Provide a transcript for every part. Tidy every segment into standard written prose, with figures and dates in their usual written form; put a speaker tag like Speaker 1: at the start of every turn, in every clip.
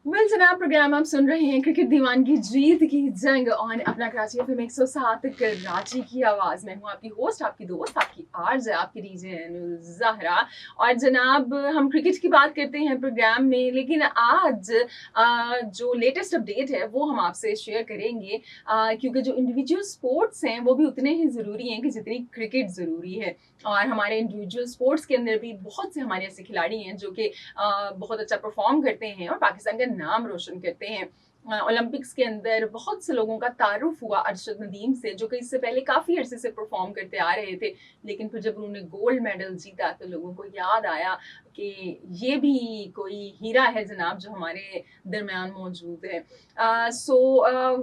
Speaker 1: Well जनाब, programme आप सुन रहे हैं क्रिकेट दीवान की जीत की जंग ऑन अपना कराची एफएम 107 कराची की आवाज में हूँ आपकी होस्ट, आपकी दोस्त, आपकी आरजे, आपकी डीजे ज़हरा। और जनाब, हम क्रिकेट की बात करते हैं प्रोग्राम में, लेकिन आज जो लेटेस्ट अपडेट है वो हम आपसे शेयर करेंगे, क्योंकि जो इंडिविजुअल स्पोर्ट्स हैं वो भी उतने ही ज़रूरी हैं कि जितनी क्रिकेट ज़रूरी है। और हमारे इंडिविजुअल स्पोर्ट्स के अंदर भी बहुत से हमारे ऐसे खिलाड़ी हैं जो कि बहुत अच्छा परफॉर्म करते हैं और पाकिस्तान का नाम रोशन करते हैं। ओलंपिक्स के अंदर बहुत से लोगों का तारुफ हुआ अरशद नदीम से, जो कि इससे पहले काफ़ी अरसे से परफॉर्म करते आ रहे थे, लेकिन फिर जब उन्होंने गोल्ड मेडल जीता तो लोगों को याद आया कि ये भी कोई हीरा है जनाब जो हमारे दरमियान मौजूद है। सो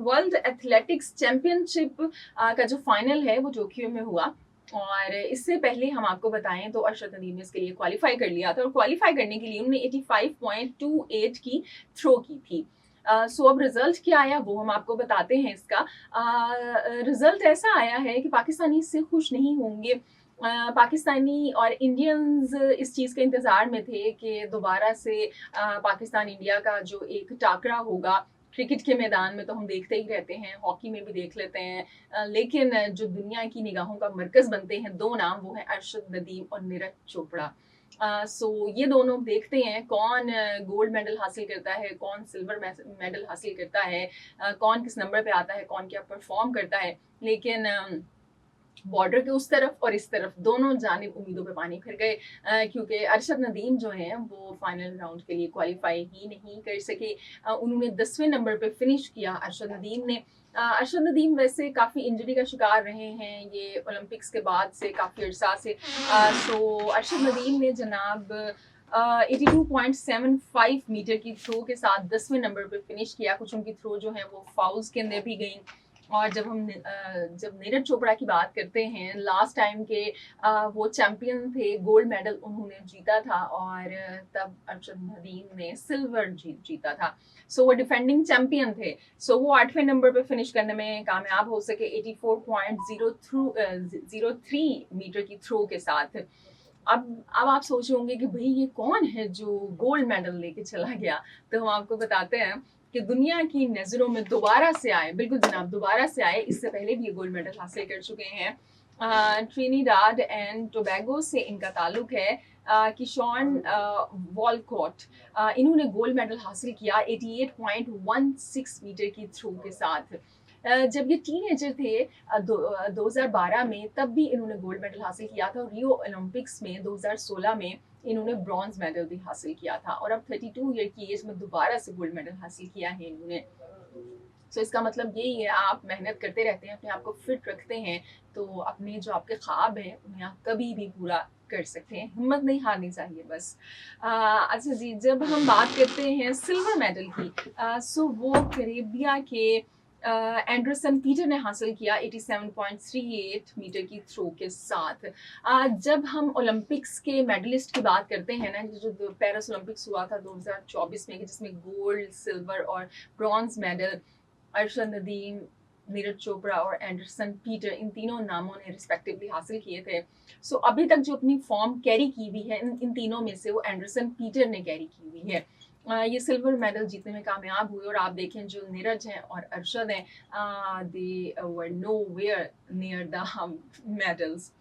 Speaker 1: वर्ल्ड एथलेटिक्स चैम्पियनशिप का जो फाइनल है वो टोक्यो में हुआ। और इससे पहले हम आपको बताएं तो अरशद नदीम ने इसके लिए क्वालिफाई कर लिया था, और क्वालिफाई करने के लिए उन्होंने 85.28 की थ्रो की थी। सो अब रिजल्ट क्या आया वो हम आपको बताते हैं। इसका रिजल्ट ऐसा आया है कि पाकिस्तानी इससे खुश नहीं होंगे। पाकिस्तानी और इंडियंस इस चीज़ के इंतज़ार में थे कि दोबारा से पाकिस्तान इंडिया का जो एक टाकरा होगा। क्रिकेट के मैदान में तो हम देखते ही रहते हैं, हॉकी में भी देख लेते हैं, लेकिन जो दुनिया की निगाहों का मरकज़ बनते हैं दो नाम, वो है अरशद नदीम और नीरज चोपड़ा। सो ये दोनों देखते हैं कौन गोल्ड मेडल हासिल करता है, कौन सिल्वर मेडल हासिल करता है, कौन किस नंबर पे आता है, कौन क्या परफॉर्म करता है। लेकिन बॉर्डर के उस तरफ और इस तरफ दोनों जानिब उम्मीदों पे पानी फिर गए, क्योंकि अरशद नदीम जो हैं वो फाइनल राउंड के लिए क्वालिफाई ही नहीं कर सके। उन्होंने 10वें नंबर पे फिनिश किया अरशद नदीम ने। अरशद नदीम वैसे काफ़ी इंजरी का शिकार रहे हैं ये ओलंपिक्स के बाद से काफ़ी अरसा से। सो अरशद नदीम ने जनाब 82.75 मीटर की थ्रो के साथ 10वें नंबर पे फिनिश किया। कुछ उनकी थ्रो जो है वो फाउल्स के अंदर भी गई। और जब नीरज चोपड़ा की बात करते हैं, लास्ट टाइम के वो चैंपियन थे, गोल्ड मेडल उन्होंने जीता था, और तब अरशद नदीम ने सिल्वर जीता था। सो वो डिफेंडिंग चैंपियन थे। सो वो 8वें नंबर पे फिनिश करने में कामयाब हो सके 84.03 मीटर की थ्रो के साथ। अब आप सोच रहे होंगे कि भाई ये कौन है जो गोल्ड मेडल लेके चला गया। तो हम आपको बताते हैं कि दुनिया की नज़रों में दोबारा से आए, बिल्कुल जनाब दोबारा से आए, इससे पहले भी ये गोल्ड मेडल हासिल कर चुके हैं। ट्रिनिडाड एंड टोबैगो से इनका ताल्लुक है। किशॉन वॉलकॉट, इन्होंने गोल्ड मेडल हासिल किया 88.16 मीटर की थ्रो के साथ। जब ये टीनेजर थे 2012 में, तब भी इन्होंने गोल्ड मेडल हासिल किया था। रियो ओलंपिक्स में 2016 में इन्होंने ब्रॉन्ज मेडल भी हासिल किया था, और अब 32 ईयर की एज में दोबारा से गोल्ड मेडल हासिल किया है इन्होंने। सो इसका मतलब यही है, आप मेहनत करते रहते हैं, अपने आप को फिट रखते हैं, तो अपने जो आपके ख्वाब हैं उन्हें आप कभी भी पूरा कर सकते हैं। हिम्मत नहीं हारनी चाहिए बस। अच्छा जी, जब हम बात करते हैं सिल्वर मेडल की, सो वो करेबिया के एंडरसन पीटर ने हासिल किया 87.38 मीटर की थ्रो के साथ। जब हम ओलंपिक्स के मेडलिस्ट की बात करते हैं ना, जो पेरिस ओलंपिक्स हुआ था 2024 में, जिसमें गोल्ड, सिल्वर और ब्रॉन्ज मेडल अरशद नदीम, नीरज चोपड़ा और एंडरसन पीटर, इन तीनों नामों ने रिस्पेक्टिवली हासिल किए थे। सो अभी तक जो अपनी फॉर्म कैरी की हुई है इन तीनों में से, वो एंडरसन पीटर ने कैरी की हुई है। ये सिल्वर मेडल जीतने में कामयाब हुए, और आप देखें जो नीरज हैं और अरशद हैं, they were nowhere near the medals,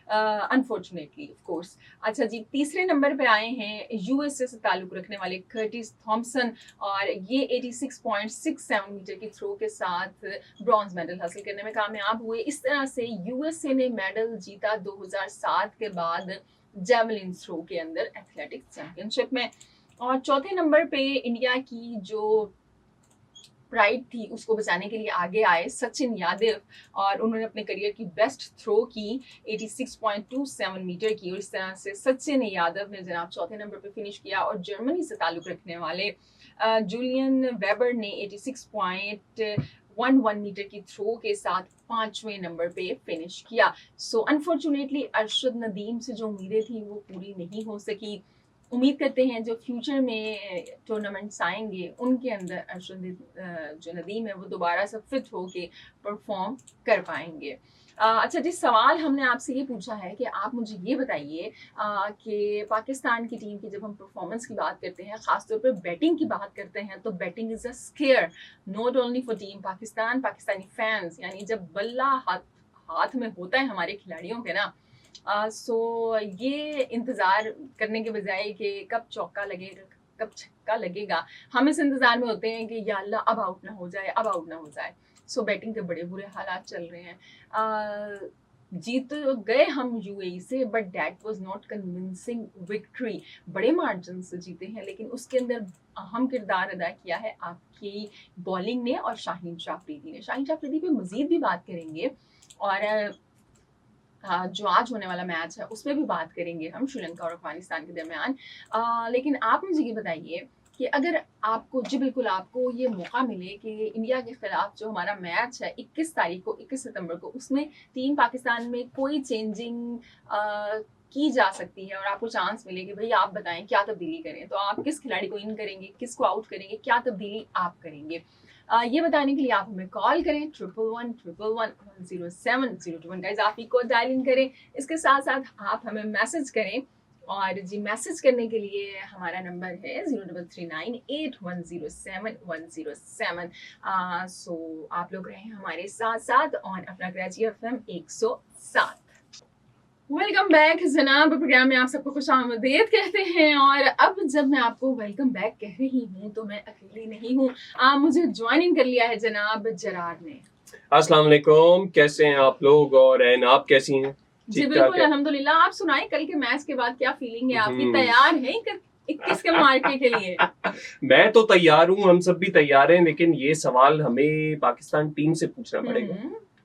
Speaker 1: unfortunately of course. अच्छा जी, तीसरे नंबर पे आए हैं यूएसए से ताल्लुक रखने वाले कर्टिस थॉमसन, और ये 86.67 मीटर की थ्रो के साथ ब्रॉन्ज मेडल हासिल करने में कामयाब हुए। इस तरह से यूएसए ने मेडल जीता 2007 के बाद जेवलिन थ्रो के अंदर एथलेटिक्स चैंपियनशिप में। और चौथे नंबर पे इंडिया की जो प्राइड थी उसको बचाने के लिए आगे आए सचिन यादव, और उन्होंने अपने करियर की बेस्ट थ्रो की 86.27 मीटर की, और इस तरह से सचिन यादव ने जनाब चौथे नंबर पे फिनिश किया। और जर्मनी से ताल्लुक रखने वाले जूलियन वेबर ने 86.11 मीटर की थ्रो के साथ 5वें नंबर पे फिनिश किया। सो अनफॉर्चुनेटली अरशद नदीम से जो उम्मीदें थी वो पूरी नहीं हो सकी। उम्मीद करते हैं जो फ्यूचर में टूर्नामेंट्स आएंगे उनके अंदर अरशद जो नदीम है वो दोबारा से फिट होके परफॉर्म कर पाएंगे। अच्छा जी, सवाल हमने आपसे ये पूछा है कि आप मुझे ये बताइए कि पाकिस्तान की टीम की जब हम परफॉर्मेंस की बात करते हैं, ख़ासतौर पर बैटिंग की बात करते हैं, तो batting is a square not only for team Pakistan, Pakistani fans, यानी जब बल्ला हाथ में होता है हमारे खिलाड़ियों के ना, सो ये इंतज़ार करने के बजाय कि कब चौका लगेगा कब छक्का लगेगा, हम इस इंतज़ार में होते हैं कि या अल्लाह अब आउट ना हो जाए, अब आउट ना हो जाए। सो बैटिंग के बड़े बुरे हालात चल रहे हैं। जीत तो गए हम यूएई से, but that was not convincing victory. बड़े मार्जिन से जीते हैं, लेकिन उसके अंदर अहम किरदार अदा किया है आपकी बॉलिंग ने और शाहीन शाह अफरीदी ने। शाहीन शाह अफरीदी पे मजीद भी बात करेंगे और जो आज होने वाला मैच है उसमें भी बात करेंगे हम, श्रीलंका और अफगानिस्तान के दरमियान। लेकिन आप मुझे ये बताइए कि अगर आपको जी बिल्कुल आपको ये मौका मिले कि इंडिया के खिलाफ जो हमारा मैच है 21 तारीख को, 21 सितंबर को, उसमें टीम पाकिस्तान में कोई चेंजिंग की जा सकती है और आपको चांस मिले कि भाई आप बताएं क्या तब्दीली करें, तो आप किस खिलाड़ी को इन करेंगे, किसको आउट करेंगे, क्या तब्दीली आप करेंगे? ये बताने के लिए आप हमें कॉल करें 1111110702 गाइस, आप ही को डायल इन करें। इसके साथ साथ आप हमें मैसेज करें और जी मैसेज करने के लिए हमारा नंबर है 03398107 सो आप लोग रहें हमारे साथ साथ और अपना कराची FM 107। वेलकम बैक जनाब, प्रोग्राम में आप सबको खुशामदीद कहते हैं। और अब जब मैं आपको वेलकम बैक कह रही हूँ तो मैं अकेली नहीं हूँ, मुझे ज्वाइन इन कर लिया है जनाब जरार ने।
Speaker 2: अस्सलाम वालेकुम, कैसे हैं आप लोग और एन आप कैसी हैं?
Speaker 1: जी बिल्कुल अल्हम्दुलिल्लाह। आप सुनाएं कल के मैच के बाद क्या फीलिंग है आपकी? तैयार हैं 21 के मार्के के लिए?
Speaker 2: मैं तो तैयार हूँ, हम सब भी तैयार हैं, लेकिन ये सवाल हमें पाकिस्तान टीम से पूछना पड़ेगा,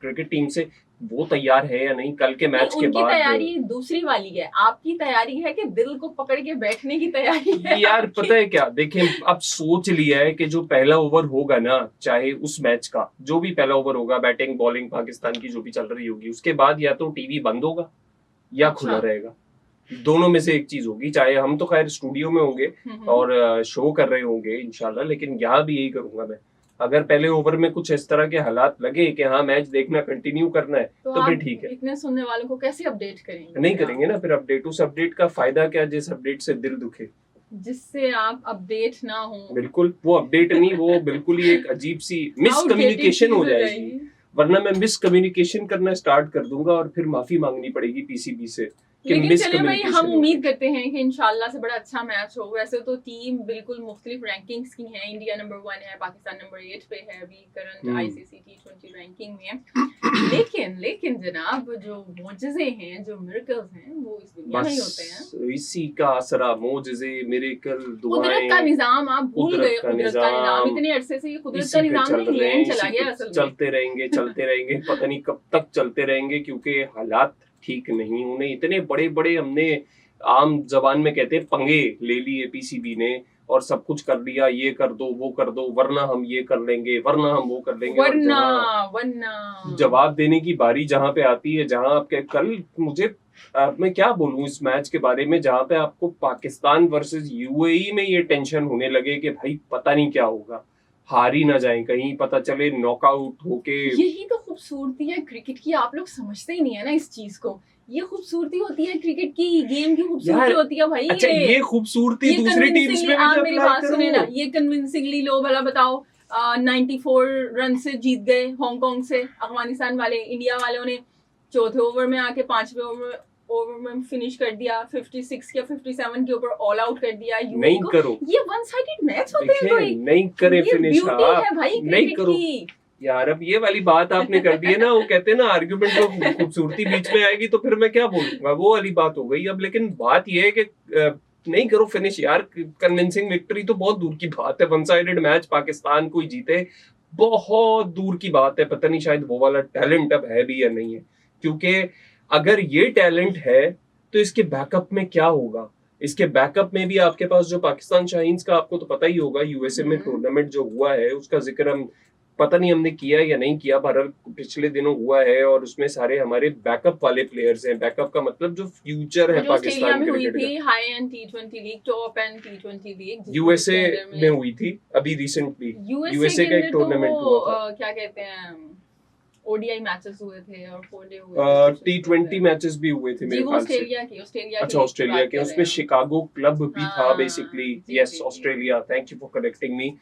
Speaker 2: क्रिकेट टीम से, वो तैयार है या नहीं कल के मैच के बाद।
Speaker 1: तैयारी दूसरी वाली है, आपकी तैयारी है कि दिल को पकड़ के बैठने की तैयारी है
Speaker 2: यार पता है क्या, देखें अब सोच लिया है कि जो पहला ओवर होगा ना, चाहे उस मैच का जो भी पहला ओवर होगा, बैटिंग बॉलिंग पाकिस्तान की जो भी चल रही होगी, उसके बाद या तो टीवी बंद होगा या खुला रहेगा, दोनों में से एक चीज होगी। चाहे हम तो खैर स्टूडियो में होंगे और शो कर रहे होंगे इंशाल्लाह, लेकिन यहाँ भी यही करूंगा मैं। अगर पहले ओवर में कुछ इस तरह के हालात लगे कि हाँ मैच देखना कंटिन्यू करना है तो फिर ठीक है।
Speaker 1: इतने सुनने वालों को कैसे अपडेट करेंगे?
Speaker 2: नहीं करेंगे ना फिर अपडेट। उस अपडेट का फायदा क्या जिस अपडेट से दिल दुखे,
Speaker 1: जिससे आप अपडेट ना हो।
Speaker 2: बिल्कुल वो अपडेट नहीं, वो बिल्कुल ही एक अजीब सी मिसकम्युनिकेशन हो जाएगी, वरना मैं मिसकम्युनिकेशन करना स्टार्ट कर दूंगा और फिर माफी मांगनी पड़ेगी पीसीबी से।
Speaker 1: लेकिन चलिए भाई, हम उम्मीद करते हैं कि इंशाल्लाह से बड़ा अच्छा मैच हो। वैसे तो टीम बिल्कुल मुख्तलिफ रैंकिंग्स की है, इंडिया नंबर 1 है, पाकिस्तान नंबर 8 पे है अभी करंट आईसीसी T20 रैंकिंग में। लेकिन जनाब जो मौजज़े हैं, जो मिरेकल्स हैं, वो इस दुनिया में ही होते हैं।
Speaker 2: इसी का असरा, मौजज़े, मिरेकल, दुआएं,
Speaker 1: कुदरत का निजाम आप भूल गए। कुदरत का निजाम इतने अरसे से, ये कुदरत का निजाम इंग्लैंड चला गया असल में।
Speaker 2: चलते रहेंगे पता नहीं कब तक चलते रहेंगे, क्योंकि हालात ठीक नहीं। उन्हें इतने बड़े बड़े, हमने आम जबान में कहते हैं, पंगे ले लिए पीसीबी ने और सब कुछ कर लिया, ये कर दो वो कर दो, वरना हम ये कर लेंगे, वरना हम वो कर लेंगे।
Speaker 1: वरना
Speaker 2: जवाब देने की बारी जहां पे आती है, जहां आपके कल मुझे मैं क्या बोलूं इस मैच के बारे में, जहां पे आपको पाकिस्तान वर्सेस यूएई में ये टेंशन होने लगे कि भाई पता नहीं क्या होगा, हार ही ना जाए कहीं, पता चले नॉकआउट होके।
Speaker 1: यही तो खूबसूरती है क्रिकेट की, आप लोग समझते ही नहीं है ना इस चीज को। ये खूबसूरती होती है क्रिकेट की, गेम की खूबसूरती होती है भाई।
Speaker 2: अच्छा ये खूबसूरती दूसरी टीम्स में भी
Speaker 1: आप मेरी बात सुने ना, ये कन्विंसिंगली लो भला बताओ 94 रन से जीत गए हांगकांग से अफगानिस्तान वाले। इंडिया वालों ने चौथे ओवर में आके 5वें ओवर में फिनिश कर दिया, 56 या 57 के ऊपर ऑल आउट कर दिया।
Speaker 2: नहीं करो,
Speaker 1: ये वन साइडेड मैच होते हैं कोई,
Speaker 2: नहीं करे फिनिश,
Speaker 1: है भाई नहीं करो
Speaker 2: यार। अब ये वाली बात आपने कर दी है ना, वो कहते हैं ना आर्ग्यूमेंट में खूबसूरती बीच में आएगी तो फिर मैं क्या बोलूंगा, वो वाली बात हो गई अब। लेकिन बात ये है कि नहीं करो फिनिश यार, कन्विंसिंग विक्ट्री तो बहुत दूर की बात है, वन साइडेड मैच पाकिस्तान कोई जीते बहुत दूर की बात है। पता नहीं शायद वो वाला टैलेंट अब है भी या नहीं है, क्योंकि अगर ये टैलेंट है तो इसके बैकअप में क्या होगा। इसके बैकअप में भी आपके पास जो पाकिस्तान शाहीन्स का, आपको तो पता ही होगा यूएसए में टूर्नामेंट जो हुआ है उसका जिक्र हम पता नहीं हमने किया या नहीं किया, पर पिछले दिनों हुआ है और उसमें सारे हमारे बैकअप वाले प्लेयर्स हैं। बैकअप का मतलब जो फ्यूचर है
Speaker 1: जो ऑस्ट्रेलिया
Speaker 2: पाकिस्तान
Speaker 1: में हुई
Speaker 2: क्रिकेट
Speaker 1: थी
Speaker 2: का।
Speaker 1: High and T20 league, top and T20 league
Speaker 2: USA में हुई थी अभी रिसेंटली। यूएसए का एक टूर्नामेंट हुआ था।
Speaker 1: क्या कहते हैं, ओडीआई मैचेस हुए थे और फोरडे हुए थे,
Speaker 2: टी20 मैचेस भी हुए थे मेरे ख्याल से।
Speaker 1: ऑस्ट्रेलिया
Speaker 2: अच्छा, ऑस्ट्रेलिया के उसमें शिकागो क्लब भी था
Speaker 1: हाँ,
Speaker 2: बेसिकली।
Speaker 1: जी,
Speaker 2: यस,
Speaker 1: जी, जी।
Speaker 2: Australia, thank you for correcting me.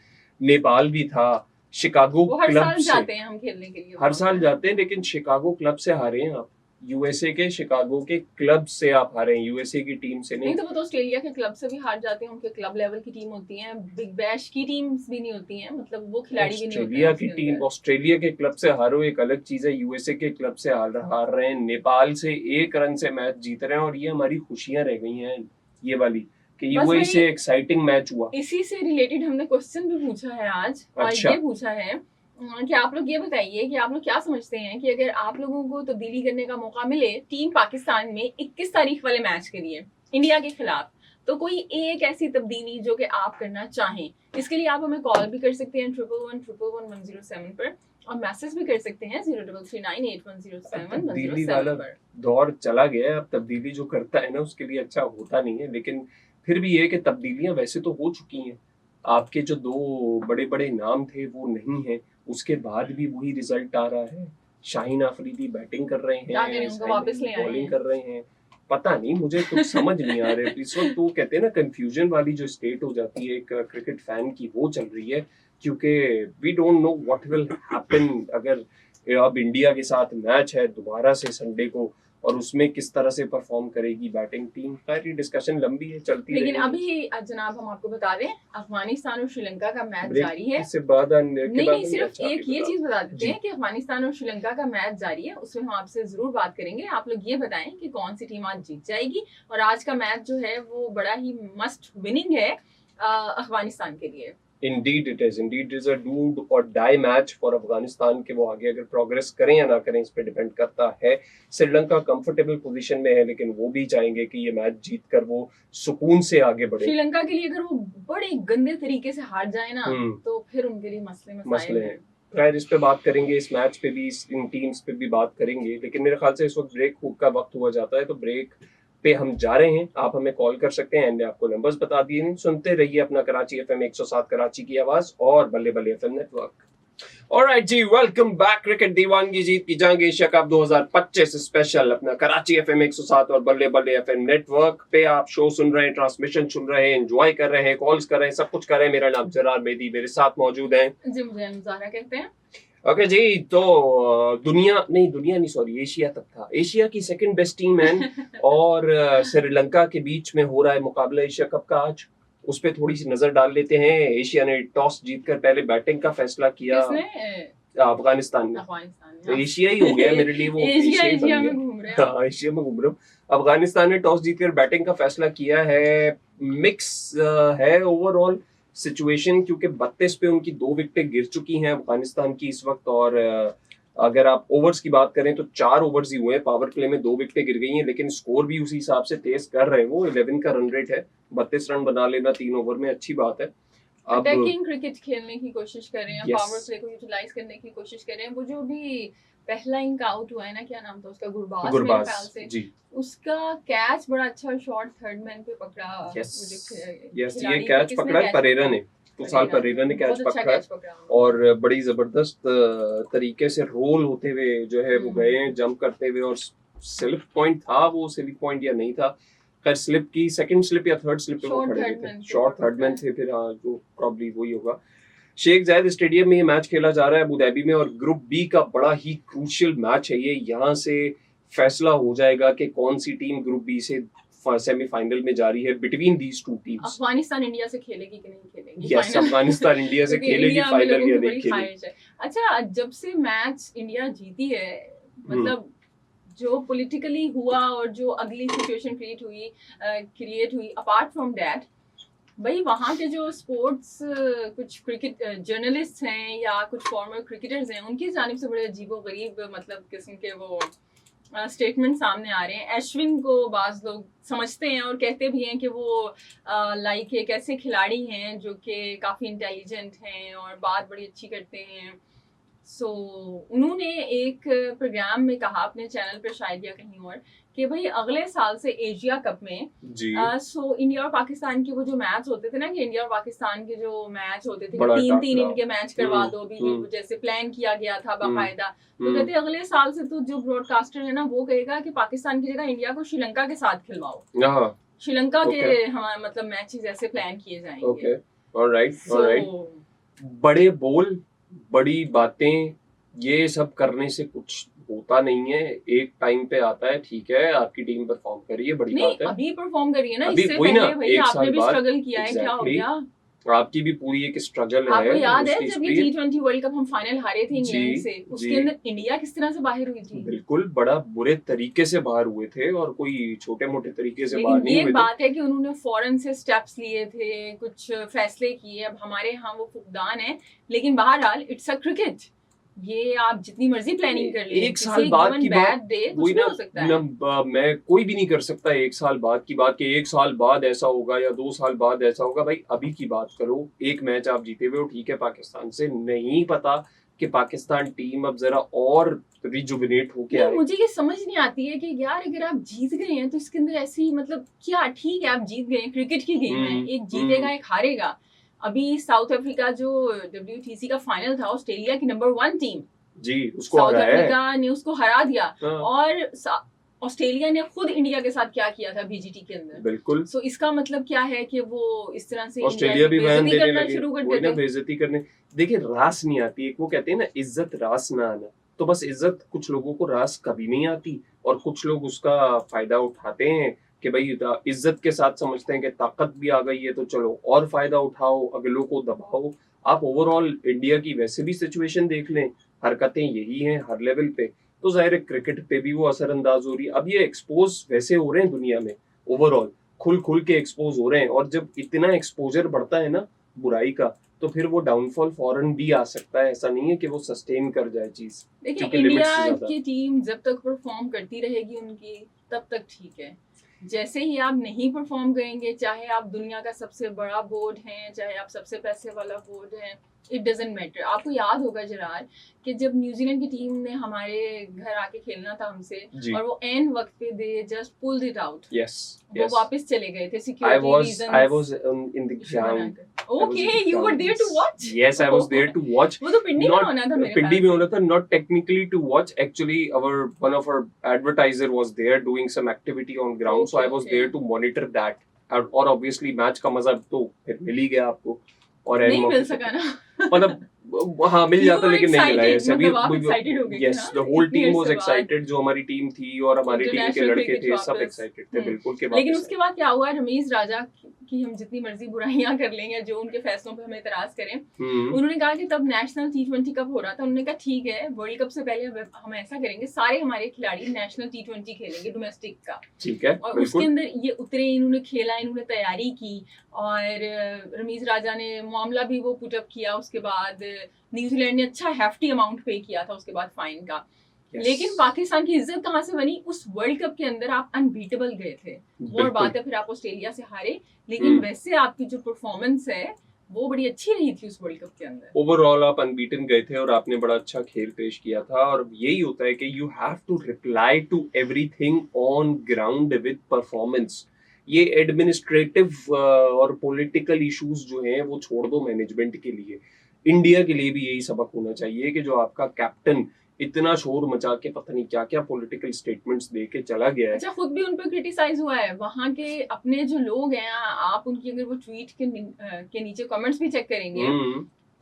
Speaker 2: Nepal भी था। शिकागो
Speaker 1: वो हर
Speaker 2: क्लब
Speaker 1: साल
Speaker 2: से
Speaker 1: जाते हैं हम खेलने के लिए
Speaker 2: हर
Speaker 1: वहाँ
Speaker 2: साल
Speaker 1: पे।
Speaker 2: जाते हैं, लेकिन शिकागो क्लब से हारे हैं आप। यूएसए के शिकागो के क्लब से आप हारे हैं, यूएसए की टीम से
Speaker 1: नहीं
Speaker 2: नहीं।
Speaker 1: तो वो तो ऑस्ट्रेलिया के क्लब से भी हार जाते हैं, उनके क्लब लेवल की टीम होती है, बिग बैश की टीम्स भी नहीं होती हैं, मतलब वो खिलाड़ी भी नहीं होते
Speaker 2: ऑस्ट्रेलिया
Speaker 1: हैं
Speaker 2: की
Speaker 1: उसके
Speaker 2: टीम,
Speaker 1: अंदर।
Speaker 2: ऑस्ट्रेलिया के क्लब से हारो एक अलग चीज है, यूएसए के क्लब से हार रहे हैं। नेपाल से 1 रन से मैच जीत रहे हैं और ये हमारी खुशियां रह गई हैं ये वाली, कि
Speaker 1: बस
Speaker 2: यूएई
Speaker 1: वही
Speaker 2: से एक्साइटिंग मैच हुआ।
Speaker 1: इसी से रिलेटेड हमने क्वेश्चन भी पूछा है आज, और
Speaker 2: अच्छा।
Speaker 1: ये पूछा है कि आप लोग ये बताइए कि आप लोग क्या समझते हैं कि अगर आप लोगों को तब्दीली करने का मौका मिले टीम पाकिस्तान में 21 तारीख वाले मैच के लिए इंडिया के खिलाफ, तो कोई एक ऐसी तब्दीली जो कि आप करना चाहें, इसके लिए आप हमें कॉल भी कर सकते हैं 11111107 पर, और मैसेज भी कर सकते हैं 03398107
Speaker 2: तब्दीली वाला
Speaker 1: पर।
Speaker 2: दौर चला गया है। अब तब्दीली जो करता है ना उसके लिए अच्छा होता नहीं है, लेकिन फिर भी ये कि तब्दीलियां वैसे तो हो चुकी हैं। आपके जो 2 बड़े बड़े नाम थे वो नहीं है, उसके बाद भी वही रिजल्ट आ रहा है। शाहीन आफरीदी बैटिंग कर रहे
Speaker 1: क्या करें,
Speaker 2: हैं,
Speaker 1: उनको वापस ले आए
Speaker 2: बॉलिंग
Speaker 1: हैं।
Speaker 2: कर रहे हैं। पता नहीं, मुझे कुछ समझ नहीं आ रहा है इस वक्त। तो कहते हैं ना, कंफ्यूजन वाली जो स्टेट हो जाती है एक क्रिकेट फैन की, वो चल रही है, क्योंकि we don't know what will happen. अगर अब इंडिया के साथ मैच है दोबारा से संडे को, और उसमें किस तरह से परफॉर्म करेगी बैटिंग टीम, सारी डिस्कशन लंबी है, चलती
Speaker 1: लेकिन
Speaker 2: रहेगी।
Speaker 1: अभी जनाब हम आपको बता दें, अफगानिस्तान और श्रीलंका का मैच
Speaker 2: ब्रेक
Speaker 1: जारी है।
Speaker 2: से बाद
Speaker 1: नहीं, सिर्फ एक ये
Speaker 2: बता
Speaker 1: चीज बता देते
Speaker 2: जी।
Speaker 1: हैं कि अफगानिस्तान और श्रीलंका का मैच जारी है, उसमें हम आपसे जरूर बात करेंगे। आप लोग ये बताएं कि कौन सी टीम आज जीत जाएगी, और आज का मैच जो है वो बड़ा ही मस्ट विनिंग है अफगानिस्तान के लिए।
Speaker 2: Indeed it is a do or die match for Afghanistan के, वो आगे अगर प्रोग्रेस करें या ना करें इस पे डिपेंड करता है। श्रीलंका कंफर्टेबल पोजीशन में है, लेकिन वो भी चाहेंगे कि ये मैच जीत कर वो सुकून से आगे बढ़े।
Speaker 1: श्रीलंका के लिए अगर वो बड़े गंदे तरीके से हार जाए ना, तो फिर उनके लिए मसले
Speaker 2: हैं। खैर, इस पे बात करेंगे, इस मैच पे भी, इन टीम्स पे भी बात करेंगे, लेकिन मेरे ख्याल से इस वक्त ब्रेक का वक्त हुआ जाता है, तो ब्रेक पे हम जा रहे हैं। आप हमें कॉल कर सकते हैं, एंड आपको नंबर्स बता दिए। सुनते रहिए अपना कराची एफएम 107 कराची की आवाज और बल्ले बल्ले एफएम नेटवर्क। ऑलराइट जी, वेलकम बैक। क्रिकेट दीवानगी जीत की जंग एशिया कप 2025 स्पेशल अपना कराची एफएम 107 और बल्ले बल्ले एफएम नेटवर्क पे आप शो सुन रहे हैं, ट्रांसमिशन सुन रहे हैं, एंजॉय कर रहे हैं, कॉल्स कर रहे हैं, सब कुछ कर रहे हैं। मेरा नाम जरार मेदी, मेरे साथ मौजूद हैं
Speaker 1: जी, मुझे मुजाहरा कहते हैं।
Speaker 2: ओके जी, तो दुनिया नहीं सॉरी, एशिया तक था, एशिया की सेकंड बेस्ट टीम है और श्रीलंका के बीच में हो रहा है मुकाबला एशिया कप का आज। उस पे थोड़ी सी नजर डाल लेते हैं। एशिया ने टॉस जीतकर पहले बैटिंग का फैसला किया। अफगानिस्तान ने। तो एशिया ही हो गया मेरे लिए, वो एशिया में घूम रहे हैं। हाँ, एशिया में घूम रहे हो। अफगानिस्तान ने टॉस जीतकर बैटिंग का फैसला किया है। मिक्स है ओवरऑल सिचुएशन, क्योंकि 32 पे उनकी 2 विकेटें गिर चुकी हैं अफगानिस्तान की इस वक्त। और अगर आप ओवर्स की बात करें तो 4 ओवर्स ही हुए हैं, पावर प्ले में 2 विकेटें गिर गई हैं, लेकिन स्कोर भी उसी हिसाब से तेज कर रहे हैं। वो 11 का रन रेट है, 32 रन बना लेना 3 ओवर में अच्छी बात है।
Speaker 1: अटैकिंग क्रिकेट खेलने की कोशिश कर रहे हैं, पावर प्ले को यूटिलाइज करने की कोशिश कर रहे हैं। वो जो भी पहला इनिंग आउट हुआ है ना, क्या नाम था उसका, गुरबाज मेरे ख्याल से जी, उसका कैच बड़ा अच्छा शॉट थर्ड मैन पे पकड़ा।
Speaker 2: यस, ये कैच पकड़ा है परेरा ने, कुशाल परेरा ने कैच पकड़ा और बड़ी जबरदस्त तरीके से रोल होते हुए जो है वो गए हैं, जंप करते हुए। और स्लिप पॉइंट था, वो स्लिप पॉइंट या नहीं था, खैर स्लिप की सेकंड स्लिप या थर्ड स्लिप पे वो खड़े थे, शॉर्ट थर्ड मैन थे फिर। हाँ, जो प्रॉब्ली वही होगा। शेख जायद स्टेडियम में ये मैच खेला जा रहा है अबू धाबी में, और ग्रुप बी का बड़ा ही क्रूशियल मैच है ये। यहाँ से फैसला हो जाएगा कि कौन सी टीम ग्रुप बी से सेमीफाइनल में जा रही है between these two teams.
Speaker 1: Afghanistan India से खेलेगी कि नहीं खेलेगी?
Speaker 2: यस, अफगानिस्तान इंडिया से खेलेगी फाइनल या नहीं खेलेगी।
Speaker 1: अच्छा, जब से मैच इंडिया जीती है, मतलब जो पॉलिटिकली हुआ और जो अगली सिचुएशन क्रिएट हुई अपार्ट फ्रॉम दैट, भाई वहाँ के जो स्पोर्ट्स कुछ क्रिकेट जर्नलिस्ट हैं या कुछ फॉर्मर क्रिकेटर्स हैं, उनकी जानिब से बड़े अजीबोगरीब मतलब किस्म के वो स्टेटमेंट सामने आ रहे हैं। अश्विन को बाज लोग समझते हैं और कहते भी हैं कि वो लाइक एक ऐसे खिलाड़ी हैं जो कि काफ़ी इंटेलिजेंट हैं और बात बड़ी अच्छी करते हैं, सो उन्होंने एक प्रोग्राम में कहा अपने चैनल पर शायद या कहीं और कि भाई अगले साल से एशिया कप में
Speaker 2: जी
Speaker 1: सो इंडिया और पाकिस्तान के वो जो मैच होते थे ना, कि इंडिया और पाकिस्तान के जो मैच होते थे
Speaker 2: बड़ा
Speaker 1: कि 3-3
Speaker 2: टकराव।
Speaker 1: इनके मैच करवा दो अभी, जैसे प्लान किया गया था बाकायदा, तो कहते अगले साल से तो जो ब्रॉडकास्टर है ना वो कहेगा कि पाकिस्तान की जगह इंडिया को श्रीलंका के साथ खिलवाओ,
Speaker 2: हाँ
Speaker 1: श्रीलंका
Speaker 2: Okay.
Speaker 1: के हमारे मतलब मैचेस ऐसे प्लान किए जाएंगे।
Speaker 2: Okay alright alright.
Speaker 1: So,
Speaker 2: बड़े बोल, बड़ी बातें, ये सब करने से कुछ होता नहीं है। एक टाइम पे आता है, ठीक है आपकी टीम परफॉर्म कर रही है, बड़ी
Speaker 1: नहीं
Speaker 2: बात है।
Speaker 1: अभी परफॉर्म करिए ना,
Speaker 2: अभी
Speaker 1: इससे
Speaker 2: वही ना,
Speaker 1: पहले भाई
Speaker 2: एक
Speaker 1: आपने
Speaker 2: साल
Speaker 1: भी
Speaker 2: बाद
Speaker 1: स्ट्रगल किया है, क्या हो
Speaker 2: एग्जैक्टली
Speaker 1: गया?
Speaker 2: आपकी भी पूरी एक स्ट्रगल है
Speaker 1: आपको याद
Speaker 2: उस
Speaker 1: है
Speaker 2: चीज
Speaker 1: जब ये
Speaker 2: पे।
Speaker 1: T20 वर्ल्ड कप हम फाइनल हारे थे इंग्लैंड
Speaker 2: जी,
Speaker 1: से, उसके
Speaker 2: जी।
Speaker 1: अंदर इंडिया किस तरह से बाहर हुई थी?
Speaker 2: बिल्कुल बड़ा बुरे तरीके से बाहर हुए थे और कोई छोटे मोटे तरीके से बाहर
Speaker 1: लेकिन
Speaker 2: नहीं
Speaker 1: ये
Speaker 2: हुए थे।
Speaker 1: बात है कि उन्होंने फौरन से स्टेप्स लिए थे, कुछ फैसले किए। अब हमारे यहाँ वो फुकदान है, लेकिन बहरहाल इट्स अ क्रिकेट, ये आप जितनी मर्जी प्लानिंग कर लें,
Speaker 2: एक साल बाद की बात
Speaker 1: डे
Speaker 2: वही
Speaker 1: कुछ भी
Speaker 2: ना,
Speaker 1: हो सकता है।
Speaker 2: मैं कोई भी नहीं कर सकता एक साल बाद की बात कि एक साल बाद ऐसा होगा या 2 साल बाद ऐसा होगा। भाई अभी की बात करो, एक मैच आप जीते हुए हो, ठीक है पाकिस्तान से, नहीं पता कि पाकिस्तान टीम अब जरा और रिजुविनेट होके
Speaker 1: नहीं,
Speaker 2: आए।
Speaker 1: मुझे ये समझ नहीं आती है कि यार अगर आप जीत गए हैं तो इसके अंदर ऐसी मतलब क्या, ठीक है आप जीत गए, क्रिकेट की गेम है, एक जीतेगा एक हारेगा। अभी साउथ अफ्रीका जो WTC का फाइनल था, ऑस्ट्रेलिया की नंबर 1 टीम,
Speaker 2: जी उसको
Speaker 1: साउथ
Speaker 2: हराया है।
Speaker 1: अफ्रीका ने उसको हरा दिया।
Speaker 2: हाँ,
Speaker 1: और ऑस्ट्रेलिया ने खुद इंडिया के साथ क्या किया था BGT के अंदर।
Speaker 2: बिल्कुल।
Speaker 1: सो इसका मतलब क्या है कि वो इस तरह से
Speaker 2: ऑस्ट्रेलिया भी बैन
Speaker 1: बेइज्जती
Speaker 2: देने
Speaker 1: करना
Speaker 2: लगे,
Speaker 1: शुरू कर
Speaker 2: वही ना
Speaker 1: देते।
Speaker 2: बेइज्जती करने। देखिए रास नहीं आती, एक वो कहते हैं ना इज्जत रास ना आना, तो बस इज्जत कुछ लोगों को रास कभी नहीं आती और कुछ लोग उसका फायदा उठाते हैं कि भाई इज्जत के साथ समझते हैं कि ताकत भी आ गई है तो चलो और फायदा उठाओ, अगलों को दबाओ। आप ओवरऑल इंडिया की वैसे भी सिचुएशन देख लें, हरकतें यही हैं हर लेवल पे, तो जाहिर है क्रिकेट पे भी वो असरअंदाज हो रही है। अब ये एक्सपोज वैसे हो रहे हैं दुनिया में, ओवरऑल खुल खुल के एक्सपोज हो रहे हैं, और जब इतना एक्सपोजर बढ़ता है ना बुराई का, तो फिर वो डाउनफॉल फौरन भी आ सकता है। ऐसा नहीं है कि वो सस्टेन कर जाए चीज,
Speaker 1: देखिए
Speaker 2: क्योंकि लिमिट से
Speaker 1: इंडिया
Speaker 2: ज्यादा।
Speaker 1: की टीम जब तक परफॉर्म करती रहेगी उनकी, तब तक ठीक है। जैसे ही आप नहीं परफॉर्म करेंगे, चाहे आप दुनिया का सबसे बड़ा बोर्ड हैं, चाहे आप सबसे पैसे वाला बोर्ड है, इट डजंट मैटर। आपको याद होगा जरार कि जब न्यूजीलैंड की टीम ने हमारे घर आके खेलना था हमसे,
Speaker 2: जी
Speaker 1: और वो एन वक्त पे they just pulled it out,
Speaker 2: yes
Speaker 1: वो
Speaker 2: यस
Speaker 1: वापस चले गए थे
Speaker 2: I
Speaker 1: security
Speaker 2: was
Speaker 1: reasons
Speaker 2: in the ground.
Speaker 1: Okay, you were there to watch?
Speaker 2: Yes, I was there to watch.
Speaker 1: वो तो पिंडी में
Speaker 2: Not
Speaker 1: होना था मेरे
Speaker 2: पिंडी
Speaker 1: ख्याल
Speaker 2: में
Speaker 1: से।
Speaker 2: होना था, not technically to watch. Actually, one of our advertiser was there doing some activity on ground, so I was
Speaker 1: Okay.
Speaker 2: there to monitor that. और obviously मैच का मजा तो फिर मिल ही गया आपको, और end
Speaker 1: नहीं
Speaker 2: मौके
Speaker 1: मिल
Speaker 2: पे
Speaker 1: सका ना।
Speaker 2: मतलब हाँ मिल
Speaker 1: You
Speaker 2: जाता
Speaker 1: were
Speaker 2: लेकिन नहीं मिला है।
Speaker 1: excited, मतलब आप excited हो गए थे
Speaker 2: यस
Speaker 1: ना,
Speaker 2: द होल
Speaker 1: इतनी
Speaker 2: टीम
Speaker 1: देर
Speaker 2: वाज
Speaker 1: से बाद।
Speaker 2: एक्साइटेड, जो हमारी टीम थी और हमारी टीम के
Speaker 1: International
Speaker 2: लड़के
Speaker 1: cricket
Speaker 2: थे सब
Speaker 1: वापस।
Speaker 2: एक्साइटेड थे बिल्कुल के
Speaker 1: लेकिन
Speaker 2: वापस
Speaker 1: उसके बाद क्या हुआ, रमीज राजा की हम जितनी मर्जी बुराइयां कर लेंगे, जो उनके फैसलों पे हमें इतराज करें, उन्होंने कहा कि तब नेशनल T20 कप हो रहा था, उन्होंने कहा ठीक है वर्ल्ड कप से पहले हम ऐसा करेंगे, सारे हमारे खिलाड़ी नेशनल T20 खेलेंगे डोमेस्टिक का।
Speaker 2: ठीक है
Speaker 1: और उसके अंदर ये उतरे, इन्होंने खेला, इन्होंने तैयारी की, और रमीज राजा ने मामला भी वो पुटअप किया। उसके बाद न्यूजीलैंड ने अच्छा हेफ्टी अमाउंट पे किया था उसके बाद फाइन का। लेकिन पाकिस्तान की इज्जत कहाँ से बनी? उस वर्ल्ड कप के अंदर आप अनबीटेबल गए थे, और बात है फिर आप ऑस्ट्रेलिया से हारे, लेकिन वैसे आपकी जो परफॉर्मेंस है वो बड़ी अच्छी रही थी उस वर्ल्ड कप के अंदर।
Speaker 2: ओवरऑल आप अनबीटन गए थे और आपने बड़ा अच्छा खेल पेश किया था, और यही होता है कि you have to reply to everything on ground with performance. ये एडमिनिस्ट्रेटिव और पॉलिटिकल इश्यूज जो हैं वो छोड़ दो मैनेजमेंट के लिए, इंडिया के लिए भी यही सबक होना चाहिए कि जो आपका कैप्टन इतना शोर मचा के पता नहीं क्या क्या पॉलिटिकल स्टेटमेंट्स दे के चला गया है।
Speaker 1: अच्छा, खुद भी उन पे क्रिटिसाइज हुआ है वहाँ के अपने जो लोग हैं, आप उनकी अगर वो ट्वीट के नीचे कमेंट्स भी चेक करेंगे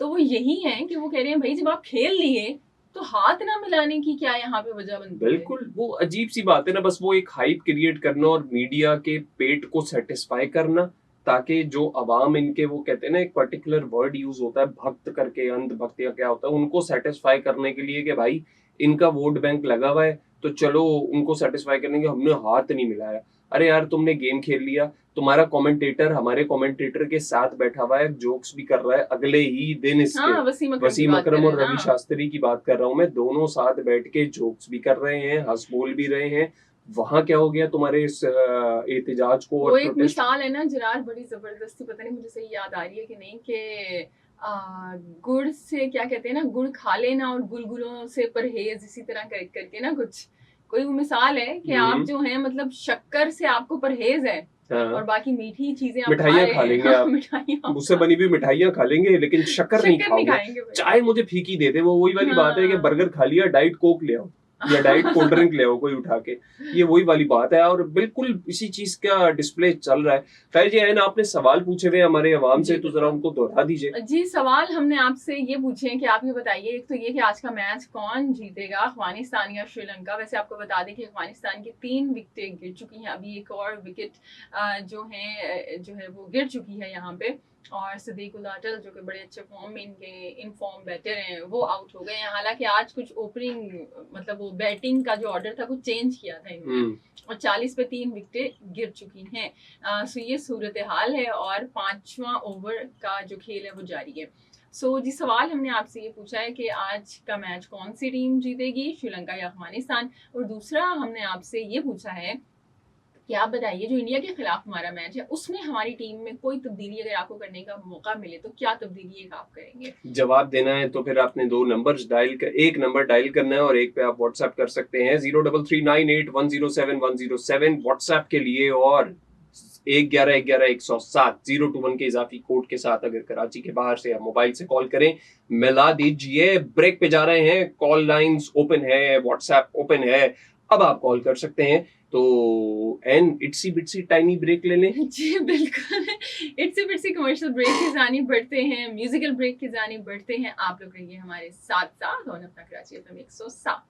Speaker 1: तो वो यही हैं कि वो कह रहे हैं भाई जब आप खेल लिए तो हाथ ना मिलाने की क्या यहाँ पे वजह बनती है?
Speaker 2: बिल्कुल वो अजीब सी बात है ना, बस वो एक हाइप क्रिएट करना और मीडिया के पेट को सेटिस्फाई करना, ताकि जो अवाम इनके, वो कहते हैं ना एक पर्टिकुलर वर्ड यूज होता है भक्त करके, अंध भक्त या क्या होता है, उनको सेटिस्फाई करने के लिए कि भाई इनका वोट बैंक लगा हुआ है तो चलो उनको सेटिस्फाई करने के हमने हाथ नहीं मिलाया। अरे यार तुमने गेम खेल लिया, तुम्हारा कमेंटेटर हमारे कमेंटेटर के साथ बैठा हुआ है, जोक्स भी कर रहा है, अगले ही दिन इसके
Speaker 1: हाँ,
Speaker 2: वसीम अकरम और रवि शास्त्री की बात कर रहा हूँ मैं, दोनों साथ बैठ के जोक्स भी कर रहे हैं, हंस बोल भी रहे हैं। वहां क्या हो गया तुम्हारे इस एहतजाज को?
Speaker 1: वो एक मिसाल है ना जरार, बड़ी जबरदस्ती, पता नहीं मुझे सही याद आ रही है कि नहीं, कि गुड़ से क्या कहते हैं ना, गुड़ खा लेना और गुलगुलों से परहेज, इसी तरह करके ना कुछ कोई वो मिसाल है कि आप जो है मतलब शक्कर से आपको परहेज है और
Speaker 2: हाँ,
Speaker 1: बाकी मीठी चीजें आप खा
Speaker 2: मिठाइयाँ
Speaker 1: रहे
Speaker 2: खा
Speaker 1: हैं।
Speaker 2: लेंगे
Speaker 1: हाँ,
Speaker 2: आप,
Speaker 1: मिठाइयाँ
Speaker 2: मुझसे बनी हुई मिठाइयाँ खा लेंगे लेकिन शक्कर नहीं
Speaker 1: शक्कर नहीं
Speaker 2: खाओगे।
Speaker 1: खाएंगे भाई।
Speaker 2: चाय मुझे फीकी दे दे, वो वही वाली बात है कि
Speaker 1: हाँ।
Speaker 2: बर्गर खा लिया, डाइट कोक ले आओ या डाइट कोल्ड ड्रिंक ले आओ कोई उठा के, ये वही वाली बात है और बिल्कुल इसी चीज का डिस्प्ले चल रहा है। खैर जी ऐन, आपने सवाल पूछे हुए हमारे अवाम से,
Speaker 1: जी
Speaker 2: तो जरा उनको दोहरा दीजिए।
Speaker 1: जी, सवाल हमने आपसे ये पूछे हैं कि आप ये बताइए, एक तो ये कि आज का मैच कौन जीतेगा, अफगानिस्तान या श्रीलंका। वैसे आपको बता दें कि अफगानिस्तान की 3 विकेटें गिर चुकी हैं, अभी एक और विकेट जो है वो गिर चुकी है यहाँ पे, और सिद्दीक उल अटल जो कि बड़े अच्छे फॉर्म में इनके इन फॉर्म बैटर हैं वो आउट हो गए हैं। हालांकि आज कुछ ओपनिंग मतलब वो बैटिंग का जो ऑर्डर था कुछ चेंज किया था इन्होंने और 40 पे 3 विकेटें गिर चुकी हैं। सो ये सूरत हाल है और 5वां ओवर का जो खेल है वो जारी है। सो जी, सवाल हमने आपसे ये पूछा है कि आज का मैच कौन सी टीम जीतेगी, श्रीलंका या अफगानिस्तान। और दूसरा हमने आपसे ये पूछा है कि आप बताइए जो इंडिया के खिलाफ हमारा मैच है उसमें हमारी टीम में कोई तब्दीली अगर आपको करने का मौका मिले तो क्या तब्दीली एक आप करेंगे।
Speaker 2: जवाब देना है तो फिर आपने 2 नंबर्स डायल कर, एक नंबर डायल करना है और एक पे आप व्हाट्सएप कर सकते हैं 03398107 व्हाट्सएप के लिए, और 1111 107 021 के इजाफी कोड के साथ अगर कराची के बाहर से आप मोबाइल से कॉल करें मिला दीजिए। ब्रेक पे जा रहे हैं, कॉल लाइंस ओपन है, व्हाट्सएप ओपन है, अब आप कॉल कर सकते हैं। तो एन इट्सी बिट्सी टाइनी ब्रेक ले लें।
Speaker 1: जी बिल्कुल, इट्सी बिट्सी कमर्शियल ब्रेक की जानिब बढ़ते हैं, म्यूजिकल ब्रेक की जानिब बढ़ते हैं। आप लोग रहिए हमारे साथ साथ और अपना कराची FM 107